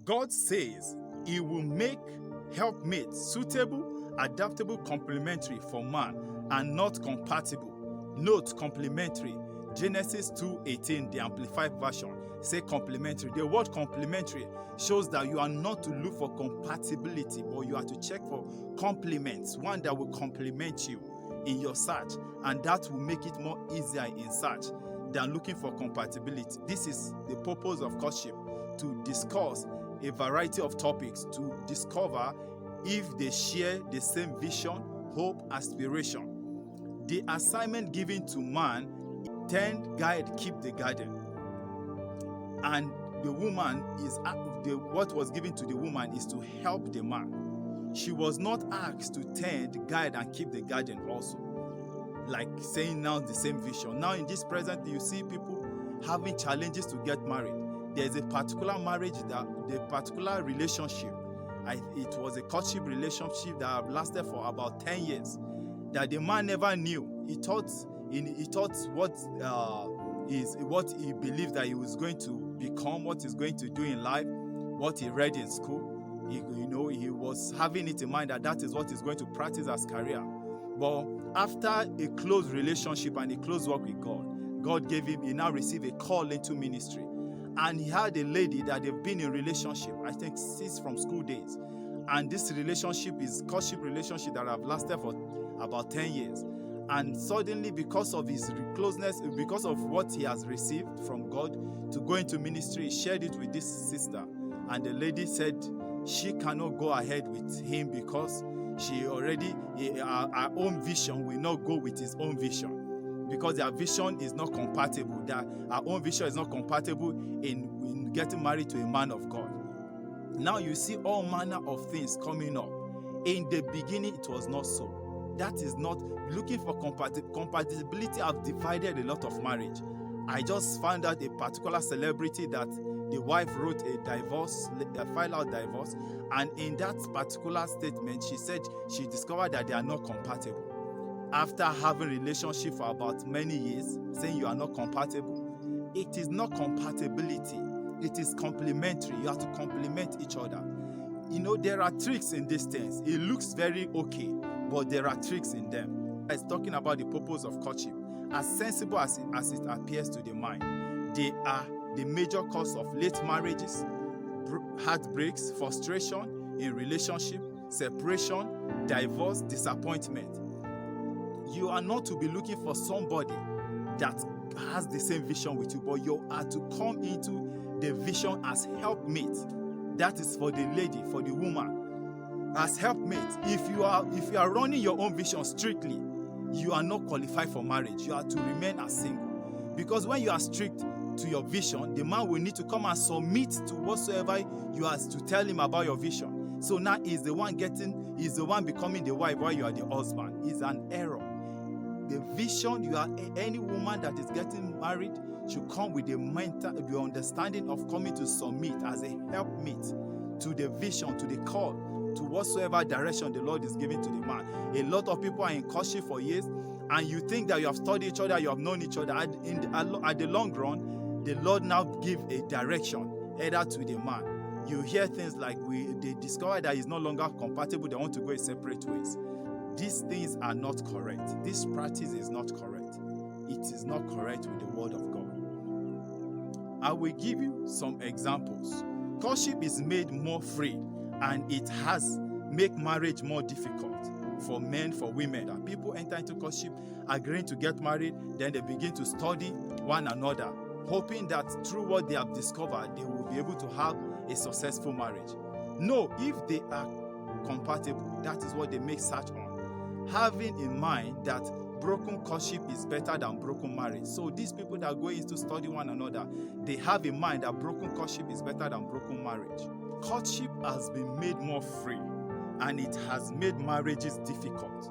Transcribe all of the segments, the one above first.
God says He will make helpmates suitable, adaptable, complementary for man, and not compatible. Note complementary. Genesis 2:18, the Amplified Version, say complementary. The word complementary shows that you are not to look for compatibility, but you are to check for complements, one that will complement you in your search, and that will make it more easier in search than looking for compatibility. This is the purpose of courtship, to discuss a variety of topics, to discover if they share the same vision, hope, aspiration. The assignment given to man: tend, guide, keep the garden. And the woman is what was given to the woman is to help the man. She was not asked to tend, guide, and keep the garden also, like saying now the same vision. Now in this present, you see people having challenges to get married. There's a particular marriage, that the particular relationship, it was a courtship relationship that lasted for about 10 years, that the man never knew. He thought what he believed that he was going to become, what he's going to do in life, what he read in school. He was having it in mind that is what he's going to practice as career. But after a close relationship and a close work with God gave him, he now received a call into ministry. And he had a lady that they've been in relationship, I think, since from school days. And this relationship is courtship relationship that have lasted for about 10 years. And suddenly, because of his closeness, because of what he has received from God to go into ministry, he shared it with this sister. And the lady said she cannot go ahead with him because her own vision will not go with his own vision, because their vision is not compatible. That our own vision is not compatible in getting married to a man of God. Now you see all manner of things coming up. In the beginning, it was not so. That is not looking for compatibility. Have divided a lot of marriage. I just found out a particular celebrity that the wife wrote filed out divorce, and in that particular statement, she said she discovered that they are not compatible. After having a relationship for about many years, saying you are not compatible. It is not compatibility. It is complementary. You have to complement each other. There are tricks in these things. It looks very okay, but there are tricks in them. It's talking about the purpose of courtship. As sensible as it appears to the mind, they are the major cause of late marriages, heartbreaks, frustration in relationship, separation, divorce, disappointment. You are not to be looking for somebody that has the same vision with you, but you are to come into the vision as helpmate. That is for the lady, for the woman. As helpmate, if you are running your own vision strictly, you are not qualified for marriage. You are to remain as single. Because when you are strict to your vision, the man will need to come and submit to whatsoever you are to tell him about your vision. So now he's the one becoming the wife while you are the husband. It's an error. The vision, any woman that is getting married should come with the understanding of coming to submit as a helpmate to the vision, to the call, to whatsoever direction the Lord is giving to the man. A lot of people are in courtship for years, and you think that you have studied each other, you have known each other. At the long run, the Lord now give a direction either to the man. You hear things like they discover that he's no longer compatible, they want to go in separate ways. These things are not correct. This practice is not correct. It is not correct with the word of God. I will give you some examples. Courtship is made more free, and it has made marriage more difficult for men, for women. And people enter into courtship agreeing to get married, then they begin to study one another, hoping that through what they have discovered, they will be able to have a successful marriage. No, if they are compatible, that is what they make search on, having in mind that broken courtship is better than broken marriage. So these people that go into study one another, they have in mind that broken courtship is better than broken marriage. Courtship has been made more free, and it has made marriages difficult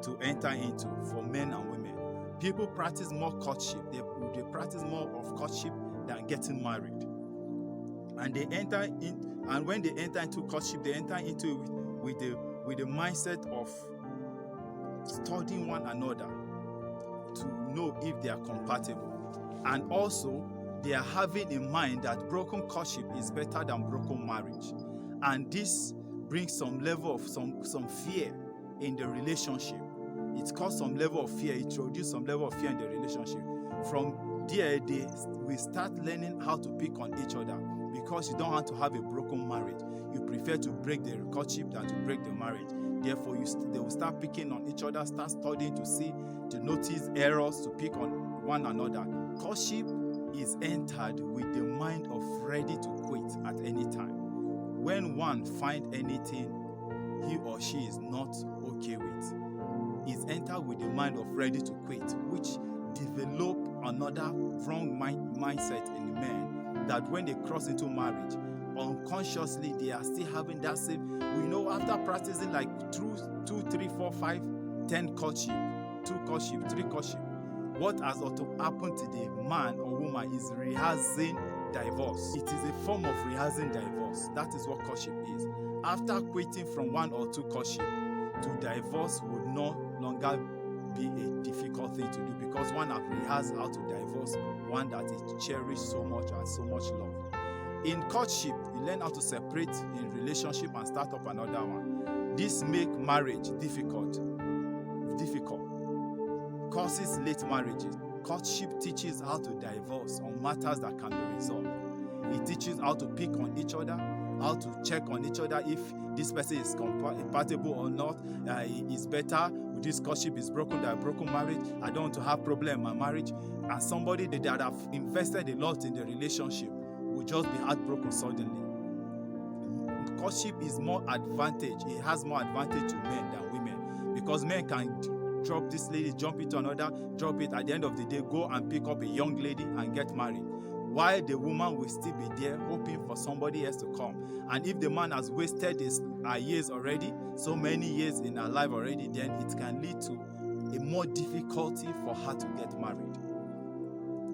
to enter into for men and women. People practice more courtship. They practice more of courtship than getting married. And when they enter into courtship, they enter into it with the mindset of studying one another to know if they are compatible. And also, they are having in mind that broken courtship is better than broken marriage. And this brings some level of some fear in the relationship. It caused some level of fear. It introduced some level of fear in the relationship. From there, we start learning how to pick on each other, because you don't want to have a broken marriage. You prefer to break the courtship than to break the marriage. Therefore, they will start picking on each other, start studying to notice errors, to pick on one another. Courtship is entered with the mind of ready to quit at any time. When one finds anything he or she is not okay with, is entered with the mind of ready to quit, which develop another wrong mindset in the men, that when they cross into marriage, unconsciously they are still having that same. We know after practicing like 2, 3, 4, 5, 10 courtship, 2 courtship, 3 courtship, what has happened to the man or woman is rehearsing divorce. It is a form of rehearsing divorce. That is what courtship is. After quitting from 1 or 2 courtship, to divorce would no longer be a difficult thing to do, because one has rehearsed how to divorce one that is cherished so much and so much love. In courtship, you learn how to separate in relationship and start up another one. This makes marriage difficult, causes late marriages. Courtship teaches how to divorce on matters that can be resolved. It teaches how to pick on each other, how to check on each other if this person is compatible or not. Is better with this courtship is broken than a broken marriage. I don't want to have problem in my marriage. And somebody that have invested a lot in the relationship will just be heartbroken suddenly. Courtship is more advantage. It has more advantage to men than women, because men can drop this lady, jump into another, drop it. At the end of the day, go and pick up a young lady and get married, while the woman will still be there hoping for somebody else to come. And if the man has wasted his years already, so many years in her life already, then it can lead to a more difficulty for her to get married.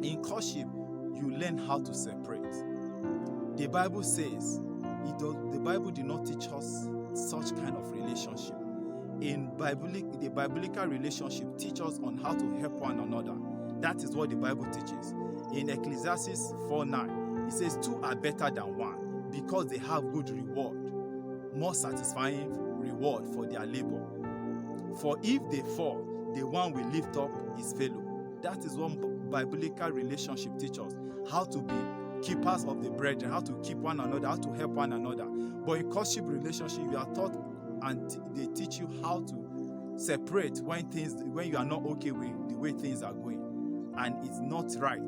In courtship, you learn how to separate. The Bible says, the Bible did not teach us such kind of relationship. The biblical relationship teaches us on how to help one another. That is what the Bible teaches. In Ecclesiastes 4:9, it says 2 are better than 1, because they have good reward, more satisfying reward for their labor. For if they fall, the one will lift up his fellow. That is what biblical relationship teaches us, how to be keepers of the brethren, how to keep one another, how to help one another. But in courtship relationship, you are taught and they teach you how to separate when you are not okay with the way things are going, and it's not right.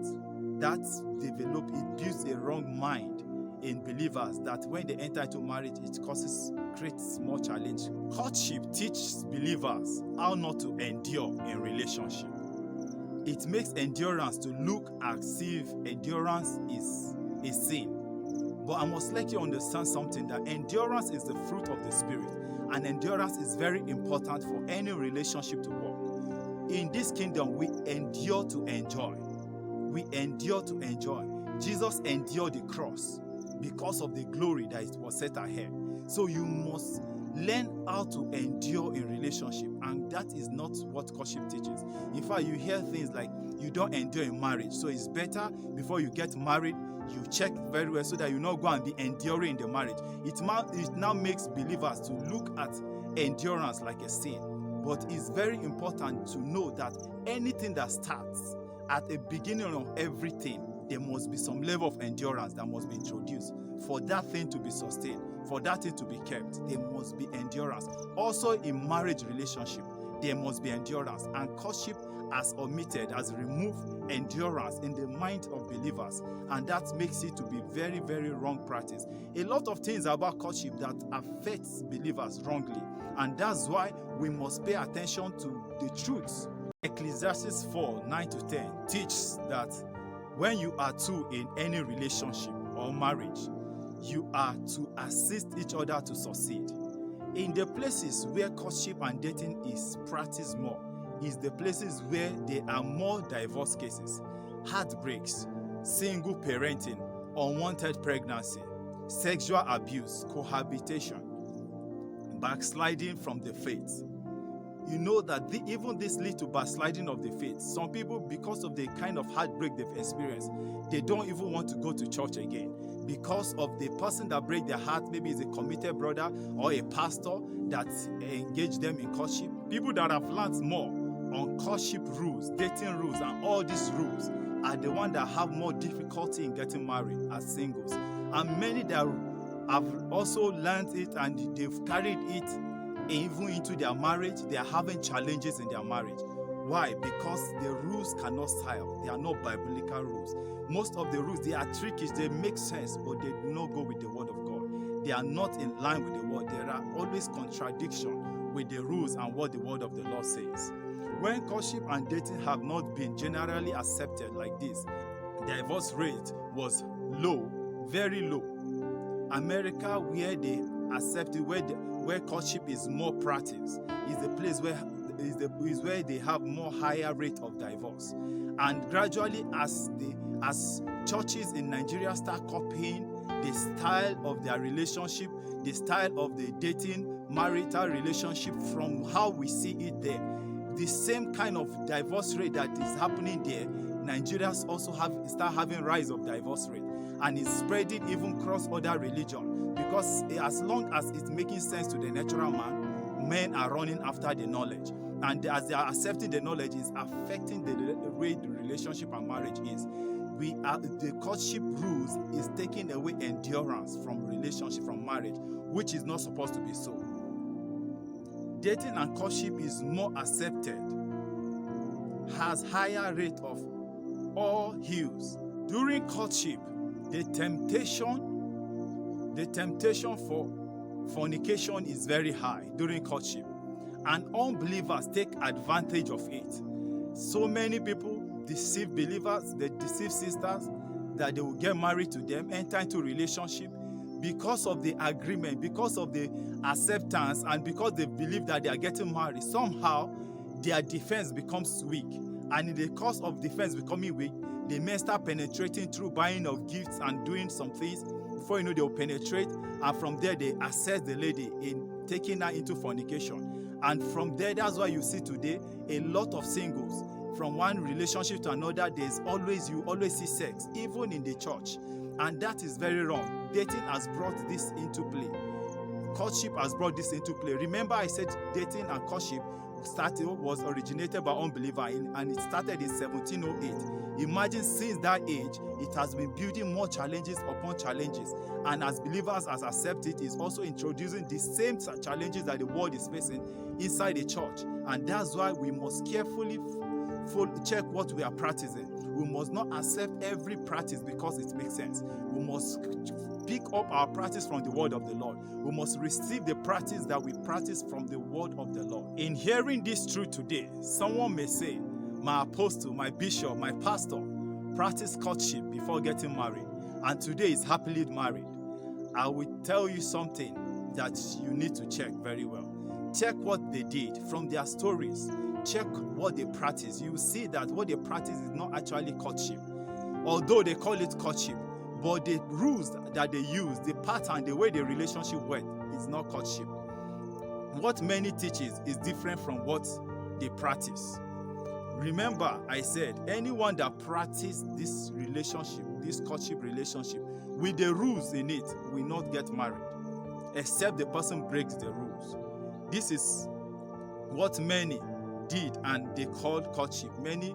It builds a wrong mind in believers, that when they enter into marriage, it creates more challenge. Courtship teaches believers how not to endure in relationship. It makes endurance to look as if endurance is a sin. But I must let you understand something, that endurance is the fruit of the Spirit, and endurance is very important for any relationship to work. In this kingdom, we endure to enjoy. We endure to enjoy. Jesus endured the cross because of the glory that was set ahead. So you must learn how to endure in relationship, and that is not what courtship teaches. In fact, you hear things like you don't endure in marriage, so it's better before you get married, you check very well so that you not go and be enduring in the marriage. It now makes believers to look at endurance like a sin. But it's very important to know that anything that starts at the beginning of everything, there must be some level of endurance that must be introduced. For that thing to be sustained, for that thing to be kept, there must be endurance. Also in marriage relationship, there must be endurance. And courtship has removed endurance in the mind of believers. And that makes it to be very, very wrong practice. A lot of things about courtship that affects believers wrongly. And that's why we must pay attention to the truths. Ecclesiastes 4:9-10 teaches that when you are two in any relationship or marriage, you are to assist each other to succeed. In the places where courtship and dating is practiced more, is the places where there are more divorce cases, heartbreaks, single parenting, unwanted pregnancy, sexual abuse, cohabitation, backsliding from the faith. you know that even this leads to backsliding of the faith. Some people, because of the kind of heartbreak they've experienced, they don't even want to go to church again because of the person that break their heart. Maybe is a committed brother or a pastor that engaged them in courtship. People that have learned more on courtship rules, dating rules, and all these rules are the ones that have more difficulty in getting married as singles. And many that have also learned it and they've carried it even into their marriage, they are having challenges in their marriage. Why? Because the rules cannot style. They are not biblical rules. Most of the rules, they are tricky. They make sense, but they do not go with the word of God. They are not in line with the word. There are always contradiction with the rules and what the word of the Lord says. When courtship and dating have not been generally accepted like this, the divorce rate was low, very low. America, where they accept it, where courtship is more practiced, is the place where they have more higher rate of divorce. And gradually, as churches in Nigeria start copying the style of their relationship, the style of the dating marital relationship from how we see it there, the same kind of divorce rate that is happening there, Nigerians also start having rise of divorce rate, and it's spreading even across other religion, because as long as it's making sense to the natural man, men are running after the knowledge, and as they are accepting the knowledge, is affecting the way the relationship and marriage is. The courtship rules is taking away endurance from relationship, from marriage, which is not supposed to be so. Dating and courtship is more accepted, has higher rate of all hues. During courtship, the temptation for fornication is very high during courtship, and unbelievers take advantage of it. So many people deceive believers, they deceive sisters that they will get married to them, enter into relationship because of the agreement, because of the acceptance, and because they believe that they are getting married. Somehow their defense becomes weak, and in the course of defense becoming weak, the men start penetrating through buying of gifts and doing some things. Before you know, they'll penetrate, and from there they assess the lady in taking her into fornication. And from there, that's why you see today a lot of singles, from one relationship to another, you always see sex, even in the church. And that is very wrong. Dating has brought this into play. Courtship has brought this into play. Remember, I said dating and courtship was originated by unbeliever, and it started in 1708. Imagine, since that age, it has been building more challenges upon challenges. And as believers, as accept it, is also introducing the same challenges that the world is facing inside the church. And that's why we must carefully check what we are practicing. We must not accept every practice because it makes sense. We must pick up our practice from the word of the Lord. We must receive the practice that we practice from the word of the Lord. In hearing this truth today, someone may say, my apostle, my bishop, my pastor practiced courtship before getting married, and today is happily married. I will tell you something that you need to check very well. Check what they did from their stories. Check what they practice. You will see that what they practice is not actually courtship, although they call it courtship. But the rules that they use, the pattern, the way the relationship went, is not courtship. What many teaches is different from what they practice. Remember, I said, anyone that practices this relationship, this courtship relationship, with the rules in it, will not get married, except the person breaks the rules. This is what many did, and they called courtship. Many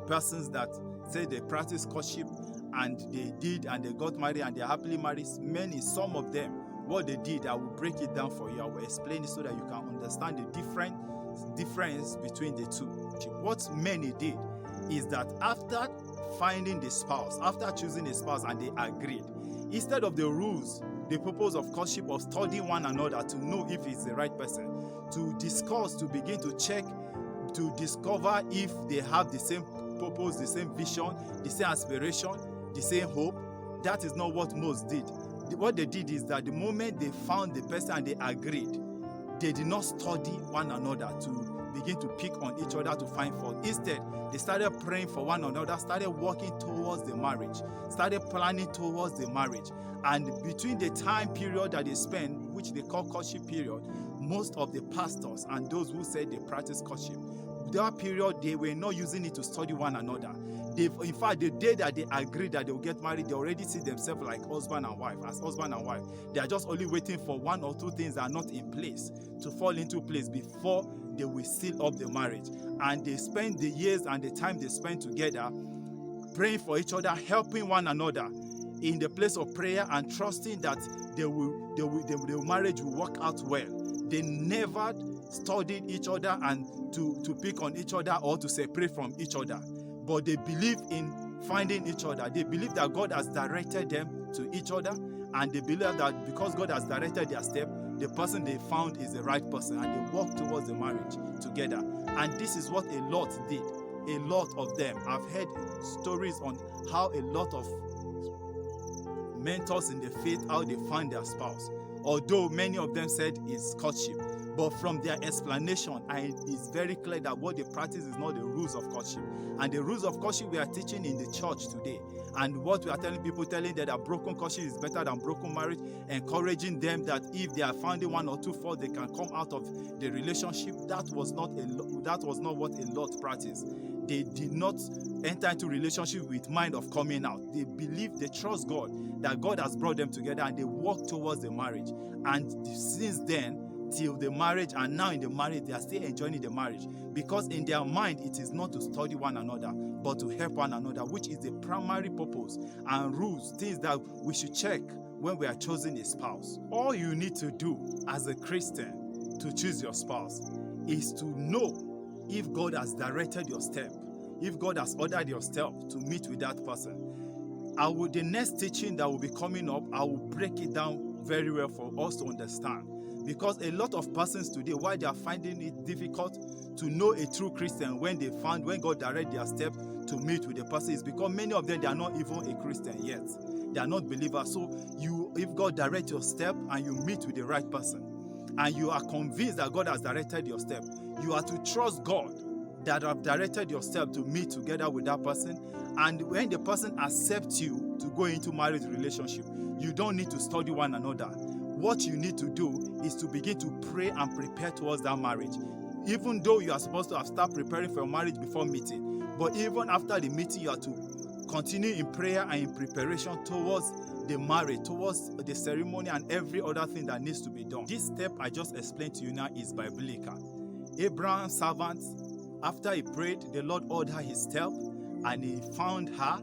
persons that say they practice courtship and they did, and they got married, and they're happily married. Some of them, what they did, I will break it down for you. I will explain it so that you can understand the difference between the two. What many did is that after finding the spouse, after choosing a spouse, and they agreed, instead of the rules, the purpose of courtship was studying one another to know if it's the right person, to discuss, to begin to check, to discover if they have the same purpose, the same vision, the same aspiration, the same hope. That is not what most did. What they did is that the moment they found the person and they agreed, they did not study one another to begin to pick on each other to find fault. Instead, they started praying for one another, started working towards the marriage, started planning towards the marriage. And between the time period that they spend, which they call courtship period, most of the pastors and those who said they practice courtship, that period they were not using it to study one another. In fact, the day that they agreed that they will get married, they already see themselves like husband and wife. As husband and wife, they are just only waiting for one or two things that are not in place to fall into place before they will seal up the marriage. And they spend the years and the time they spend together praying for each other, helping one another in the place of prayer, and trusting that the marriage will work out well. They never studied each other and to pick on each other or to separate from each other. But they believe in finding each other. They believe that God has directed them to each other, and they believe that because God has directed their step, the person they found is the right person, and they walk towards the marriage together. And this is what a lot did. A lot of them. I've heard stories on how a lot of mentors in the faith, how they find their spouse. Although many of them said it's courtship. But from their explanation, it's very clear that what they practice is not the rules of courtship. And the rules of courtship we are teaching in the church today, and what we are telling people, telling them that broken courtship is better than broken marriage, encouraging them that if they are finding one or two faults, they can come out of the relationship. That was not what a lot practiced. They did not enter into relationship with mind of coming out. They believe, they trust God, that God has brought them together, and they walk towards the marriage. And since then, till the marriage, and now in the marriage, they are still enjoying the marriage, because in their mind it is not to study one another but to help one another, which is the primary purpose and rules, things that we should check when we are choosing a spouse. All you need to do as a Christian to choose your spouse is to know if God has directed your step, if God has ordered your step to meet with that person. The next teaching that will be coming up, I will break it down very well for us to understand. Because a lot of persons today, why they are finding it difficult to know a true Christian when God directed their step to meet with the person, is because many of them, they are not even a Christian yet. They are not believers. So if God directs your step and you meet with the right person, and you are convinced that God has directed your step, you are to trust God that have directed your step to meet together with that person. And when the person accepts you to go into marriage relationship, you don't need to study one another. What you need to do is to begin to pray and prepare towards that marriage. Even though you are supposed to have started preparing for your marriage before meeting, but even after the meeting, you are to continue in prayer and in preparation towards the marriage, towards the ceremony and every other thing that needs to be done. This step I just explained to you now is biblical. Abraham's servant, after he prayed, the Lord ordered his step, and he found her.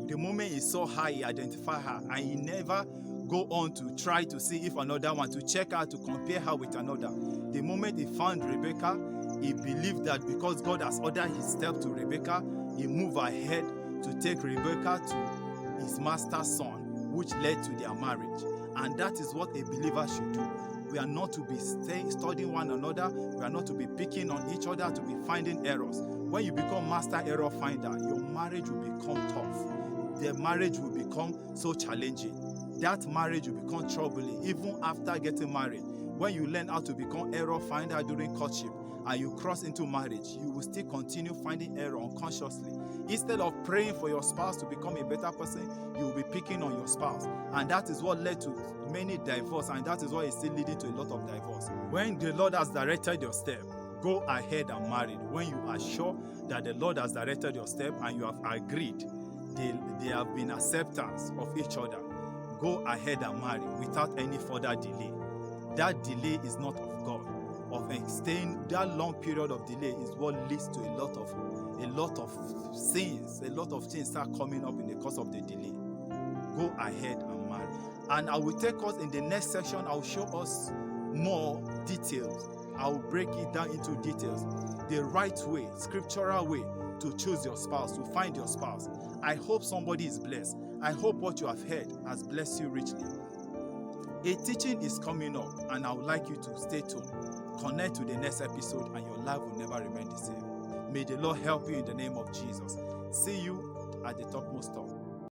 The moment he saw her, he identified her, and he never go on to try to see if another one, to check her, to compare her with another. The moment he found Rebecca, he believed that because God has ordered his step to Rebecca, he moved ahead to take Rebecca to his master's son, which led to their marriage. And that is what a believer should do. We are not to be studying one another. We are not to be picking on each other, to be finding errors. When you become master error finder, your marriage will become tough. The marriage will become so challenging. That marriage will become troubling even after getting married. When you learn how to become error finder during courtship and you cross into marriage, you will still continue finding error unconsciously. Instead of praying for your spouse to become a better person, you will be picking on your spouse. And that is what led to many divorces, and that is what is still leading to a lot of divorce. When the Lord has directed your step, go ahead and marry. When you are sure that the Lord has directed your step and you have agreed, there have been acceptance of each other, go ahead and marry without any further delay. That delay is not of God. That long period of delay is what leads to a lot of sins. A lot of things start coming up in the course of the delay. Go ahead and marry. And I will take us in the next section. I will show us more details. I will break it down into details. The right way, scriptural way to choose your spouse, to find your spouse. I hope somebody is blessed. I hope what you have heard has blessed you richly. A teaching is coming up, and I would like you to stay tuned. Connect to the next episode, and your life will never remain the same. May the Lord help you in the name of Jesus. See you at the topmost top.